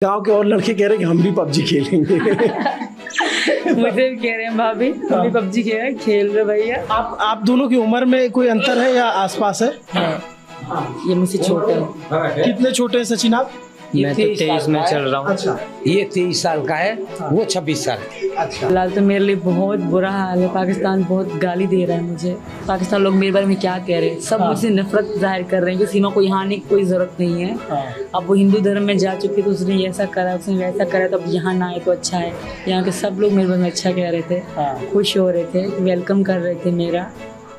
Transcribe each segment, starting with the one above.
गांव के और लड़के कह रहे हैं कि हम भी पबजी खेलेंगे। मुझे भी कह रहे हैं भाभी हम भी पबजी खेल रहे भैया। आप दोनों की उम्र में कोई अंतर है या आसपास है? ये मुझसे छोटे हैं। कितने छोटे हैं सचिन आप? मैं तो 23 में चल रहा हूँ। अच्छा, ये 23 साल का है, वो 26 साल। अच्छा। फिलहाल तो मेरे लिए बहुत बुरा हाल है। पाकिस्तान बहुत गाली दे रहा है मुझे। पाकिस्तान लोग मेरे बारे में क्या कह रहे हैं, सब मुझसे नफरत जाहिर कर रहे हैं कि सीमा को यहाँ आने की कोई ज़रूरत नहीं है। अब वो हिंदू धर्म में जा चुकी तो उसने ऐसा करा, उसने वैसा करा, तो अब यहाँ ना आए तो अच्छा है। यहाँ के सब लोग मेरे बारे में अच्छा कह रहे थे, खुश हो रहे थे, वेलकम कर रहे थे मेरा।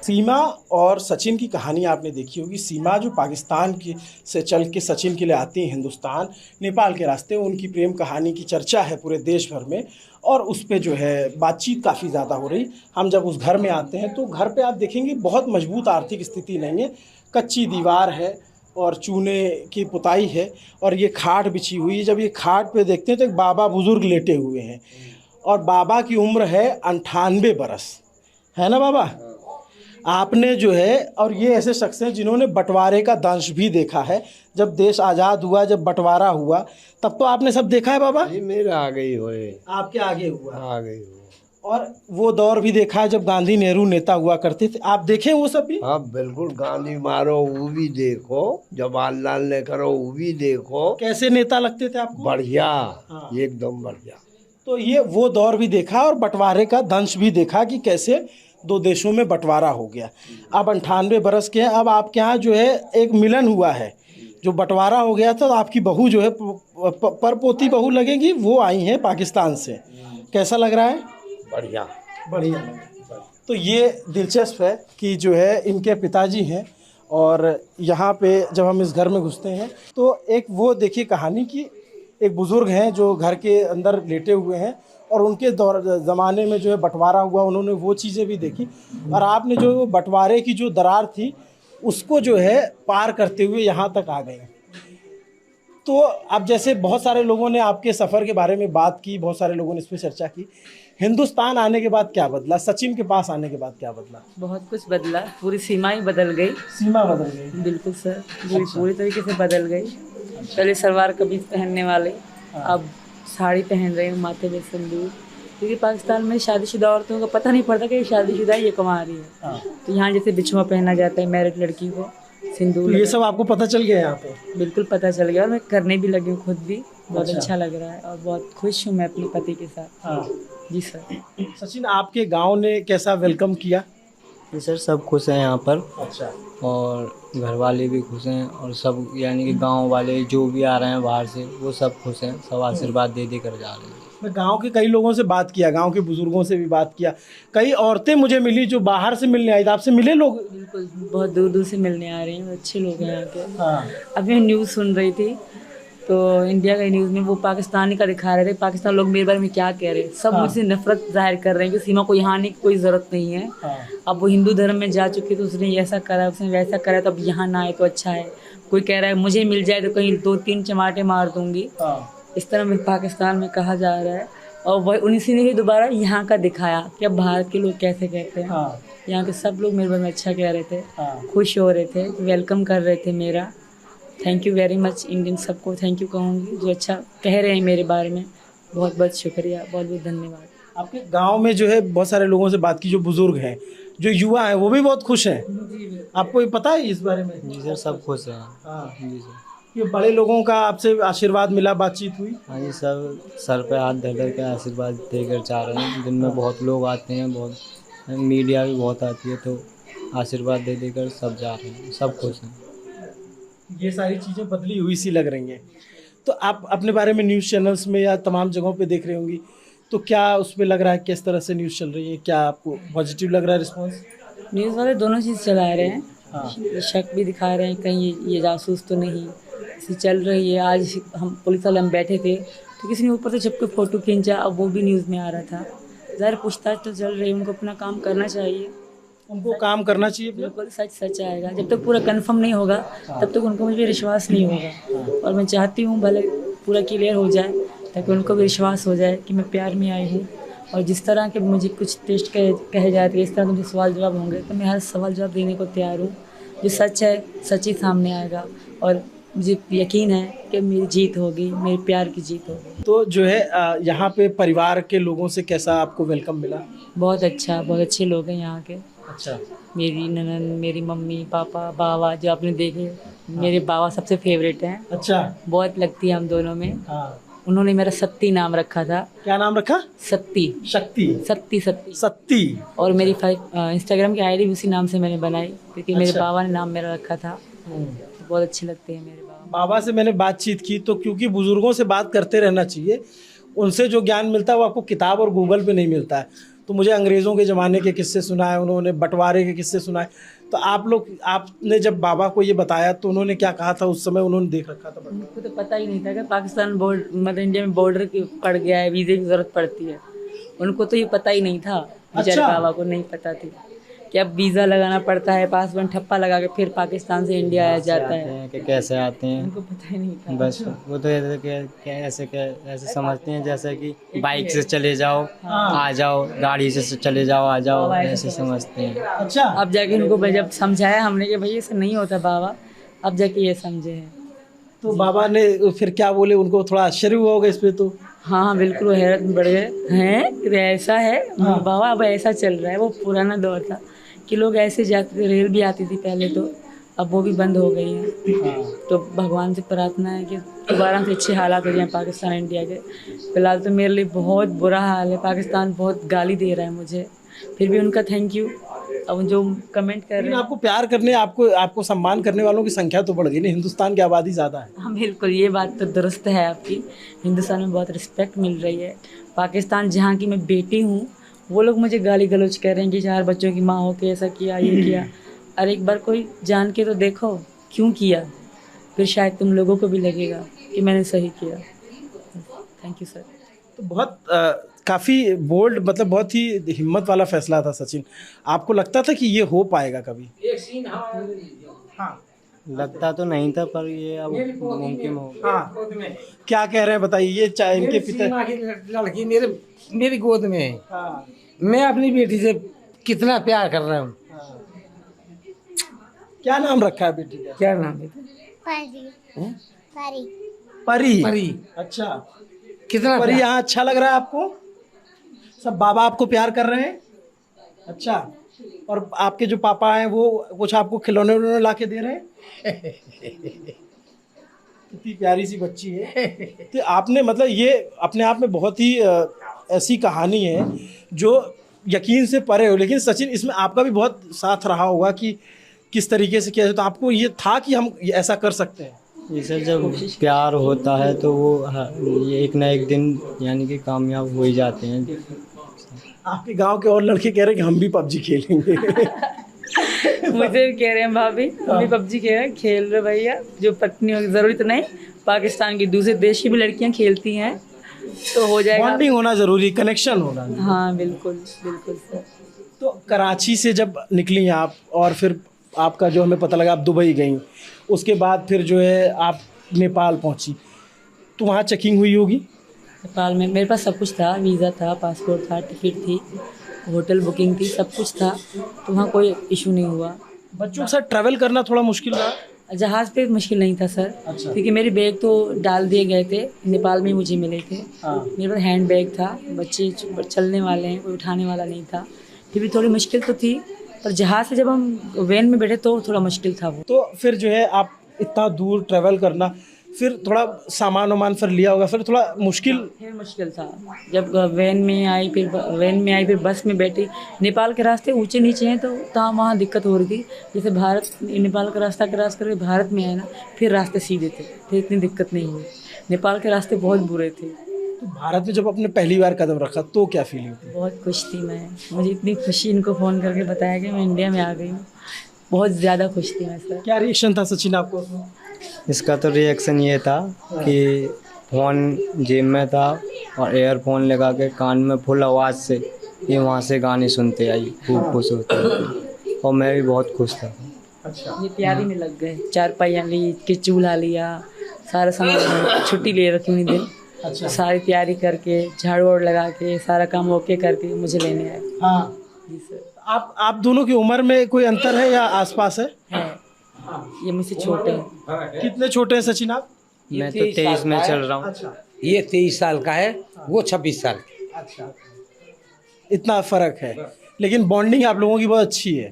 सीमा और सचिन की कहानी आपने देखी होगी। सीमा जो पाकिस्तान की से चल के सचिन के लिए आती हैं हिंदुस्तान, नेपाल के रास्ते, उनकी प्रेम कहानी की चर्चा है पूरे देश भर में और उस पे जो है बातचीत काफ़ी ज़्यादा हो रही। हम जब उस घर में आते हैं तो घर पे आप देखेंगे बहुत मजबूत आर्थिक स्थिति नहीं है, कच्ची दीवार है और चूने की पुताई है और ये खाट बिछी हुई है। जब ये खाट पे देखते हैं तो एक बाबा बुज़ुर्ग लेटे हुए हैं और बाबा की उम्र है 98 बरस, है ना बाबा? आपने जो है, और ये ऐसे शख्स हैं जिन्होंने बंटवारे का दंश भी देखा है। जब देश आज़ाद हुआ, जब बंटवारा हुआ, तब तो आपने सब देखा है बाबा। ये मेरे आगे ही हुए, आपके आगे हुआ, आगे ही हुए। और वो दौर भी देखा है जब गांधी नेहरू नेता हुआ करते थे। आप देखें वो सब भी? हाँ बिल्कुल, गांधी मारो वो भी देखो, जवाहरलाल ने करो वो भी देखो। कैसे नेता लगते थे आपको? बढ़िया, हाँ। एकदम बढ़िया। तो ये वो दौर भी देखा और बंटवारे का दंश भी देखा कि कैसे दो देशों में बंटवारा हो गया। अब 98 बरस के हैं, अब आपके यहाँ जो है एक मिलन हुआ है। जो बंटवारा हो गया था तो आपकी बहू जो है परपोती बहू लगेगी, वो आई हैं पाकिस्तान से। कैसा लग रहा है? बढ़िया बढ़िया। तो ये दिलचस्प है कि जो है इनके पिताजी हैं और यहाँ पे जब हम इस घर में घुसते हैं तो एक वो देखिए कहानी कि एक बुज़ुर्ग हैं जो घर के अंदर लेटे हुए हैं और उनके दौर ज़माने में जो है बंटवारा हुआ, उन्होंने वो चीज़ें भी देखी और आपने जो बंटवारे की जो दरार थी उसको जो है पार करते हुए यहाँ तक आ गए। तो अब जैसे बहुत सारे लोगों ने आपके सफ़र के बारे में बात की, बहुत सारे लोगों ने इस पर चर्चा की। हिंदुस्तान आने के बाद क्या बदला? सचिन के पास आने के बाद क्या बदला? बहुत कुछ बदला, पूरी सीमा ही बदल गई। सीमा बदल गई? बिल्कुल सर, पूरी तरीके से बदल गई। पहले सलवार कमीज पहनने वाले अब साड़ी पहन रहे हैं, माथे पे सिंदूर। क्योंकि पाकिस्तान में शादीशुदा औरतों को पता नहीं पड़ता कि ये शादीशुदा है, ये कमा रही है। तो यहाँ जैसे बिछुआ पहना जाता है मैरिड लड़की को, सिंदूर, ये सब आपको पता चल गया यहाँ पे? बिल्कुल पता चल गया और मैं करने भी लगी हूँ खुद भी। बहुत अच्छा लग रहा है और बहुत खुश हूँ मैं अपने पति के साथ। जी सर। सचिन, आपके गांव ने कैसा वेलकम किया? जी सर, सब खुश हैं यहाँ पर। अच्छा। और घर वाले भी खुश हैं और सब, यानी कि गांव वाले जो भी आ रहे हैं बाहर से, वो सब खुश हैं। सब आशीर्वाद दे दे कर जा रहे हैं। मैं गांव के कई लोगों से बात किया, गांव के बुजुर्गों से भी बात किया, कई औरतें मुझे मिली जो बाहर से मिलने आई। आपसे मिले लोग? बिल्कुल, बहुत दूर दूर से मिलने आ रहे हैं, अच्छे लोग हैं यहाँ के। हाँ। अभी मैं न्यूज़ सुन रही थी तो इंडिया का न्यूज़ में वो पाकिस्तानी का दिखा रहे थे। पाकिस्तान लोग मेरे बारे में क्या कह रहे हैं, सब मुझसे नफरत जाहिर कर रहे हैं कि सीमा को यहाँ आने की कोई ज़रूरत नहीं है। अब वो हिंदू धर्म में जा चुकी तो उसने ऐसा करा, उसने वैसा करा, तो अब यहाँ ना आए तो अच्छा है। कोई कह रहा है मुझे मिल जाए तो कहीं 2-3 चमाटे मार दूंगी, इस तरह में पाकिस्तान में कहा जा रहा है। और वही उन्हीं ने ही दोबारा यहाँ का दिखाया कि अब भारत के लोग कैसे कहते हैं। यहाँ के सब लोग मेरे बारे में अच्छा कह रहे थे, खुश हो रहे थे, वेलकम कर रहे थे मेरा। Thank you very much. Indian सबको थैंक यू कहूँगी जो अच्छा कह रहे हैं मेरे बारे में। बहुत बहुत शुक्रिया, बहुत बहुत धन्यवाद। आपके गांव में जो है बहुत सारे लोगों से बात की, जो बुज़ुर्ग हैं, जो युवा हैं, वो भी बहुत खुश हैं। आपको ये पता है इस बारे में? जी सर, सब खुश हैं। हाँ जी सर। ये बड़े लोगों का आपसे आशीर्वाद मिला, बातचीत हुई? हाँ जी, सब सर पे हाथ धर कर के आशीर्वाद देकर जा रहे हैं। दिन में बहुत लोग आते हैं, बहुत मीडिया भी बहुत आती है, तो आशीर्वाद दे देकर सब जा रहे हैं, सब खुश हैं। ये सारी चीज़ें बदली हुई सी लग रही हैं। तो आप अपने बारे में न्यूज़ चैनल्स में या तमाम जगहों पे देख रही होंगी, तो क्या उस पर लग रहा है किस तरह से न्यूज़ चल रही है? क्या आपको पॉजिटिव लग रहा है रिस्पॉन्स? न्यूज़ वाले दोनों चीज़ चला रहे हैं। हाँ। शक भी दिखा रहे हैं कहीं ये जासूस तो नहीं, ऐसी चल रही है। आज हम पुलिस वाले हम बैठे थे तो किसी ने ऊपर से छुप के फ़ोटो खींचा, अब वो भी न्यूज़ में आ रहा था। ज़रा पूछताछ तो चल रही है, उनको अपना काम करना चाहिए। उनको काम करना चाहिए। बिल्कुल, सच आएगा। जब तक पूरा कंफर्म नहीं होगा तब तक उनको मुझे विश्वास नहीं होगा। और मैं चाहती हूँ भले पूरा क्लियर हो जाए ताकि उनको भी विश्वास हो जाए कि मैं प्यार में आई हूँ। और जिस तरह के मुझे कुछ टेस्ट कहे जाते हैं, इस तरह मुझे सवाल जवाब होंगे, तो मैं हर सवाल जवाब देने को तैयार हूँ। जो सच है सच ही सामने आएगा और मुझे यकीन है कि मेरी जीत होगी, मेरे प्यार की जीत होगी। तो जो है यहाँ पे परिवार के लोगों से कैसा आपको वेलकम मिला? बहुत अच्छा, बहुत अच्छे लोग हैं यहाँ के। अच्छा। मेरी ननद, मेरी मम्मी पापा, बाबा जो आपने देखे, मेरे बाबा सबसे फेवरेट हैं। अच्छा। बहुत लगती है हम दोनों में। हाँ। उन्होंने मेरा सत्ती नाम रखा था। क्या नाम रखा? सत्ती। शक्ति। सत्ती सत्ती। सत्ती। और मेरी इंस्टाग्राम की आईडी उसी नाम से मैंने बनाई, क्योंकि मेरे अच्छा। बाबा ने नाम मेरा रखा था। बहुत अच्छे लगते हैं मेरे बाबा। बाबा से मैंने बातचीत की तो क्योंकि बुजुर्गों से बात करते रहना चाहिए, उनसे जो ज्ञान मिलता है वो आपको किताब और गूगल पे नहीं मिलता है। तो मुझे अंग्रेज़ों के ज़माने के किस्से सुनाए उन्होंने, बंटवारे के किस्से सुनाए। तो आपने जब बाबा को ये बताया तो उन्होंने क्या कहा था? उस समय उन्होंने देख रखा था? उनको तो पता ही नहीं था कि पाकिस्तान मतलब इंडिया में बॉर्डर पड़ गया है, वीज़े की ज़रूरत पड़ती है। उनको तो ये पता ही नहीं था। बेचारे अच्छा। बाबा को नहीं पता थी कि अब वीज़ा लगाना पड़ता है, पासपोर्ट ठप्पा लगा के फिर पाकिस्तान से इंडिया आया जाता है। कि कैसे आते हैं, उनको पता ही नहीं था। बस वो तो ऐसे समझते हैं जैसे कि बाइक से चले जाओ आ जाओ, गाड़ी से चले जाओ आ जाओ, ऐसे समझते हैं। अच्छा। अब जाके इनको जब समझाया हमने कि भाई ऐसा नहीं होता बाबा, अब जाके ये समझे हैं। तो बाबा ने फिर क्या बोले? उनको थोड़ा आश्चर्य हुआ होगा इस पे तो। हाँ हाँ बिल्कुल, हैरत में बढ़ गए हैं। ऐसा है बाबा, अब ऐसा चल रहा है। वो पुराना दौर था कि लोग ऐसे जाते थे, रेल भी आती थी पहले तो, अब वो भी बंद हो गई है। तो भगवान से प्रार्थना है कि दोबारा से अच्छे हालात हो जाए पाकिस्तान इंडिया के। फिलहाल तो मेरे लिए बहुत बुरा हाल है, पाकिस्तान बहुत गाली दे रहा है मुझे, फिर भी उनका थैंक यू। अब जो कमेंट कर रहे हैं, आपको प्यार करने, आपको सम्मान करने वालों की संख्या तो बढ़ गई ना, हिंदुस्तान की आबादी ज़्यादा है। हाँ बिल्कुल, ये बात तो दुरुस्त है आपकी। हिंदुस्तान में बहुत रिस्पेक्ट मिल रही है। पाकिस्तान जहाँ की मैं बेटी हूँ, वो लोग मुझे गाली गलौज कर रहे हैं कि 4 बच्चों की माँ हो के ऐसा किया, ये किया। अरे एक बार कोई जान के तो देखो क्यों किया, फिर शायद तुम लोगों को भी लगेगा कि मैंने सही किया। Thank you sir. तो बहुत काफ़ी बोल्ड, मतलब बहुत ही हिम्मत वाला फैसला था सचिन। आपको लगता था कि ये हो पाएगा कभी? हाँ। लगता तो नहीं था, पर ये अब मुमकिन हो। हाँ। क्या कह रहे हैं बताइए? ये इनके पिता लड़की मेरी गोद में है। हाँ। मैं अपनी बेटी से कितना प्यार कर रहा हूँ। क्या नाम रखा है बेटी का? क्या नाम है? परी। परी। परी। परी। अच्छा। कितना परी प्यार? यहाँ अच्छा लग रहा है आपको? सब बाबा आपको प्यार कर रहे हैं? अच्छा। और आपके जो पापा हैं वो कुछ आपको खिलौने उलौने ला के दे रहे हैं? कितनी प्यारी सी बच्ची है। तो आपने, मतलब ये अपने आप में बहुत ही ऐसी कहानी है जो यकीन से परे हो। लेकिन सचिन, इसमें आपका भी बहुत साथ रहा होगा कि किस तरीके से किया जाए। तो आपको ये था कि हम ऐसा कर सकते हैं? ये सर, जब प्यार होता है तो वो ये एक ना एक दिन यानी कि कामयाब हो ही जाते हैं। आपके गांव के और लड़के कह रहे हैं कि हम भी पबजी खेलेंगे। मुझे भी कह रहे हैं भाभी, हम भी पबजी खेल रहे भैया। जो पत्नी होगी, जरूरी तो नहीं, पाकिस्तान की दूसरे देश की भी लड़कियां खेलती हैं तो हो जाएगा। बॉन्डिंग होना जरूरी, कनेक्शन होना। हाँ बिल्कुल बिल्कुल सर। तो कराची से जब निकली आप और फिर आपका जो हमें पता लगा आप दुबई गई, उसके बाद फिर जो है आप नेपाल पहुंची, तो वहाँ चेकिंग हुई होगी? नेपाल में मेरे पास सब कुछ था, वीज़ा था, पासपोर्ट था, टिकट थी, होटल बुकिंग थी, सब कुछ था। तो वहाँ कोई इशू नहीं हुआ। बच्चों के साथ ट्रैवल करना थोड़ा मुश्किल रहा? जहाज़ पे मुश्किल नहीं था सर। अच्छा। क्योंकि मेरे बैग तो डाल दिए गए थे, नेपाल में ही मुझे मिले थे। हाँ। मेरे पास हैंड बैग था, बच्चे चलने वाले हैं, कोई उठाने वाला नहीं था, फिर भी थोड़ी मुश्किल तो थी। पर जहाज़ से जब हम वैन में बैठे तो थोड़ा मुश्किल था वो। तो फिर जो है आप इतना दूर ट्रैवल करना, फिर थोड़ा सामान वामान फिर लिया होगा, फिर थोड़ा मुश्किल था। जब वैन में आई, फिर बस में बैठी। नेपाल के रास्ते ऊंचे नीचे हैं तो वहाँ दिक्कत हो रही थी। जैसे नेपाल का रास्ता क्रॉस करके भारत में आए ना, फिर रास्ते सीधे थे, फिर इतनी दिक्कत नहीं हुई। नेपाल के रास्ते बहुत बुरे थे। तो भारत में जब आपने पहली बार कदम रखा तो क्या फीलिंग थी? बहुत खुश थी मैं। मुझे इतनी खुशी इनको फ़ोन करके बताया कि मैं इंडिया में आ गई हूँ, बहुत ज़्यादा खुश थी मैं सर। क्या रिएक्शन था सचिन आपको? इसका तो रिएक्शन ये था कि फ़ोन जेब में था और एयरफोन लगा के कान में फुल आवाज़ से ये वहाँ से गाने सुनते आई, खूब खुश होते और मैं भी बहुत खुश था। अच्छा। ये तैयारी में लग गए, 4 पहिया ली, कि चूल्हा लिया, सारा सामान, छुट्टी ले रखी उन्हीं दिन। अच्छा। सारी तैयारी करके, झाड़ू वाड़ लगा के, सारा काम ओके करके मुझे लेने आए। हाँ जी सर। आप दोनों की उम्र में कोई अंतर है या आसपास है? ये मुझसे छोटे हैं। कितने छोटे हैं सचिन आप? मैं तो 23 में चल रहा हूँ। अच्छा ये 23 साल का है, वो 26 साल की। अच्छा, इतना फर्क है, लेकिन बॉन्डिंग आप लोगों की बहुत अच्छी है।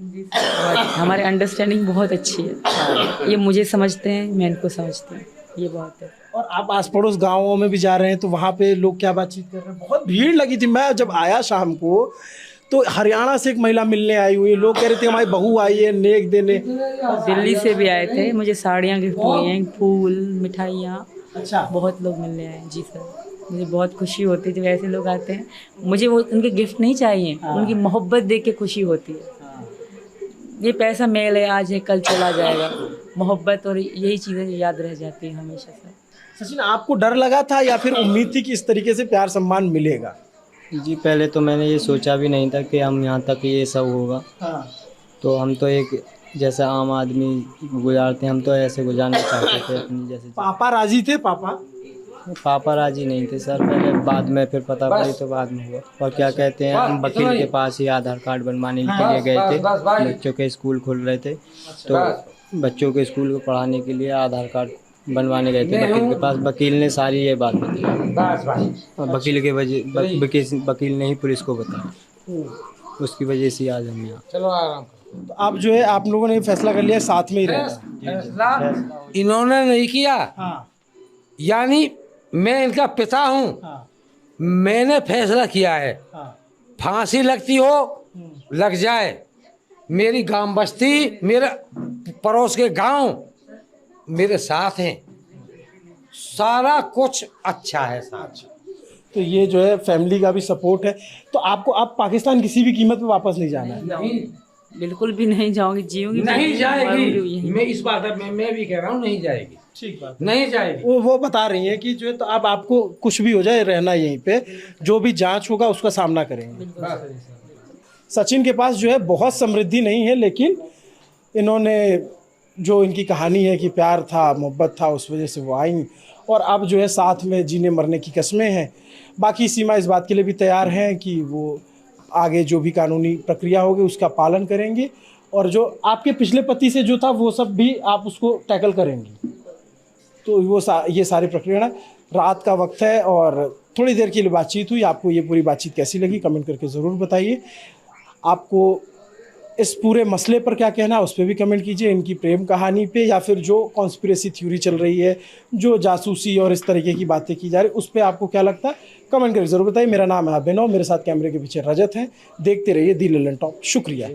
हमारे अंडरस्टैंडिंग बहुत अच्छी है। ये मुझे समझते हैं, मैं इनको समझती हूँ, ये बहुत है। और आप आस पड़ोस गाँवों में भी जा रहे हैं तो वहाँ पे लोग क्या बातचीत कर रहे हैं? बहुत भीड़ लगी थी। मैं जब आया शाम को तो हरियाणा से एक महिला मिलने आई हुई है, लोग कह रहे थे हमारी बहू आई है नेक देने। दिल्ली से भी आए थे, मुझे साड़ियाँ गिफ्ट हुई हैं, फूल, मिठाइयाँ, अच्छा, बहुत लोग मिलने आए हैं। जी सर, मुझे बहुत खुशी होती है जब ऐसे लोग आते हैं। मुझे वो उनके गिफ्ट नहीं चाहिए, उनकी मोहब्बत देख के खुशी होती है। ये पैसा मेल है, आज है कल चला जाएगा। मोहब्बत और यही चीज़ें याद रह जाती हैं हमेशा सर। सचिन आपको डर लगा था या फिर उम्मीद थी कि इस तरीके से प्यार सम्मान मिलेगा? जी पहले तो मैंने ये सोचा भी नहीं था कि हम यहाँ तक ये सब होगा। तो हम तो एक जैसा आम आदमी गुजारते हैं, हम तो ऐसे गुजारना चाहते थे अपनी जैसे। पापा राजी थे? पापा राजी नहीं थे सर पहले, बाद में फिर पता पड़ी तो बाद में हुआ। और क्या कहते हैं, हम वकील के पास ही आधार कार्ड बनवाने के लिए गए थे। बच्चों के स्कूल खुल रहे थे तो बच्चों के स्कूल को पढ़ाने के लिए आधार कार्ड बनवाने गए थे वकील के पास। वकील ने सारी ये बात बताई और वकील ने ही पुलिस को बताया। उसकी वजह से आज हम यहाँ। चलो आराम। तो आप जो है आप लोगों ने फैसला कर लिया साथ में ही रहना। इन्होंने नहीं किया, हाँ यानी मैं इनका पिता हूँ, हाँ मैंने फैसला किया है। हाँ। फांसी लगती हो लग जाए, मेरी गांव बस्ती, मेरे पड़ोस के गांव मेरे साथ हैं, सारा कुछ अच्छा है साथ। तो ये जो है फैमिली का भी सपोर्ट है। तो आपको आप पाकिस्तान किसी भी कीमत पे वापस नहीं जाना है? नहीं, बिल्कुल भी नहीं जाऊंगी, जीऊंगी नहीं मरूंगी जाएगी। यहीं। मैं इस बात में मैं भी कह रहा हूँ, नहीं जाएगी। ठीक बात। नहीं जाएगी। वो बता रही हैं कि जो है तो अब आपको कुछ भी हो जाए रहना यहीं पे, जो भी जांच होगा उसका सामना करेंगे। सचिन के पास जो है बहुत समृद्धि नहीं है, लेकिन इन्होंने जो इनकी कहानी है कि प्यार था, मोहब्बत था, उस वजह से वो आई और अब जो है साथ में जीने मरने की कस्में हैं। बाकी सीमा इस बात के लिए भी तैयार हैं कि वो आगे जो भी कानूनी प्रक्रिया होगी उसका पालन करेंगे और जो आपके पिछले पति से जो था वो सब भी आप उसको टैकल करेंगी। तो वो ये सारी प्रक्रिया ना, रात का वक्त है और थोड़ी देर के लिए बातचीत हुई। आपको ये पूरी बातचीत कैसी लगी कमेंट करके ज़रूर बताइए। आपको इस पूरे मसले पर क्या कहना है उस पर भी कमेंट कीजिए, इनकी प्रेम कहानी पे या फिर जो कॉन्स्पिरेसी थ्योरी चल रही है, जो जासूसी और इस तरीके की बातें की जा रही उस पर आपको क्या लगता है कमेंट करके ज़रूर बताइए। मेरा नाम है अभिनव, मेरे साथ कैमरे के पीछे रजत हैं। देखते रहिए दी ललन टॉप। शुक्रिया।